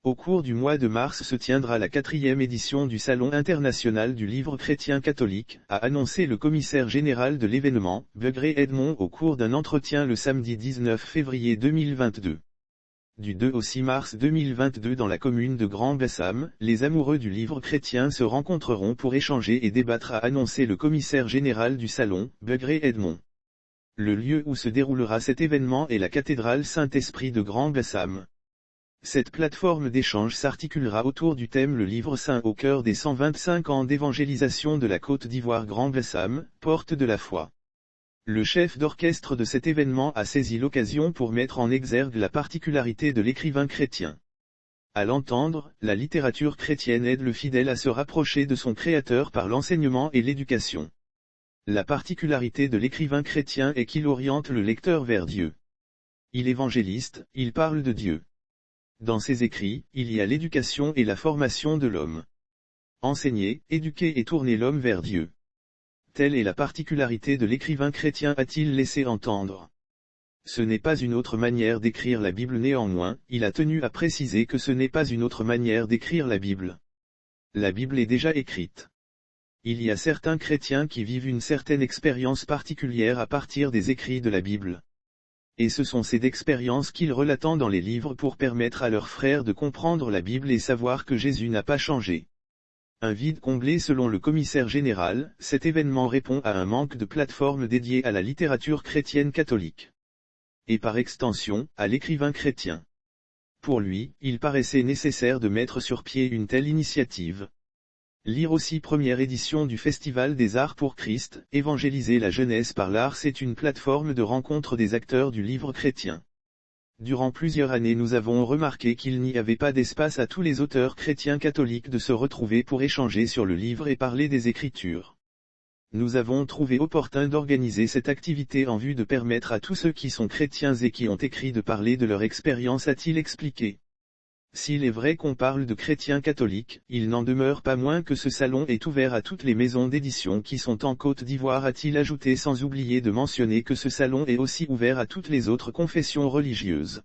Au cours du mois de mars se tiendra la 4e édition du Salon international du livre chrétien catholique, a annoncé le commissaire général de l'événement, Begré Edmond au cours d'un entretien le samedi 19 février 2022. Du 2 au 6 mars 2022 dans la commune de Grand-Bassam, les amoureux du livre chrétien se rencontreront pour échanger et débattre, a annoncé le commissaire général du Salon, Begré Edmond. Le lieu où se déroulera cet événement est la cathédrale Saint-Esprit de Grand-Bassam. Cette plateforme d'échange s'articulera autour du thème Le livre saint au cœur des 125 ans d'évangélisation de la Côte d'Ivoire. Grand-Bassam, porte de la foi. Le chef d'orchestre de cet événement a saisi l'occasion pour mettre en exergue la particularité de l'écrivain chrétien. À l'entendre, la littérature chrétienne aide le fidèle à se rapprocher de son Créateur par l'enseignement et l'éducation. La particularité de l'écrivain chrétien est qu'il oriente le lecteur vers Dieu. Il évangéliste, il parle de Dieu. Dans ses écrits, il y a l'éducation et la formation de l'homme. Enseigner, éduquer et tourner l'homme vers Dieu. Telle est la particularité de l'écrivain chrétien, a-t-il laissé entendre. Ce n'est pas une autre manière d'écrire la Bible. Néanmoins, il a tenu à préciser que ce n'est pas une autre manière d'écrire la Bible. La Bible est déjà écrite. Il y a certains chrétiens qui vivent une certaine expérience particulière à partir des écrits de la Bible. Et ce sont ces expériences qu'ils relatent dans les livres pour permettre à leurs frères de comprendre la Bible et savoir que Jésus n'a pas changé. Un vide comblé selon le commissaire général, cet événement répond à un manque de plateforme dédiée à la littérature chrétienne catholique. Et par extension, à l'écrivain chrétien. Pour lui, il paraissait nécessaire de mettre sur pied une telle initiative. Lire aussi. Première édition du Festival des Arts pour Christ, évangéliser la jeunesse par l'art. C'est une plateforme de rencontre des acteurs du livre chrétien. Durant plusieurs années nous avons remarqué qu'il n'y avait pas d'espace à tous les auteurs chrétiens catholiques de se retrouver pour échanger sur le livre et parler des Écritures. Nous avons trouvé opportun d'organiser cette activité en vue de permettre à tous ceux qui sont chrétiens et qui ont écrit de parler de leur expérience, a-t-il expliqué. S'il est vrai qu'on parle de chrétiens catholiques, il n'en demeure pas moins que ce salon est ouvert à toutes les maisons d'édition qui sont en Côte d'Ivoire, a-t-il ajouté, sans oublier de mentionner que ce salon est aussi ouvert à toutes les autres confessions religieuses.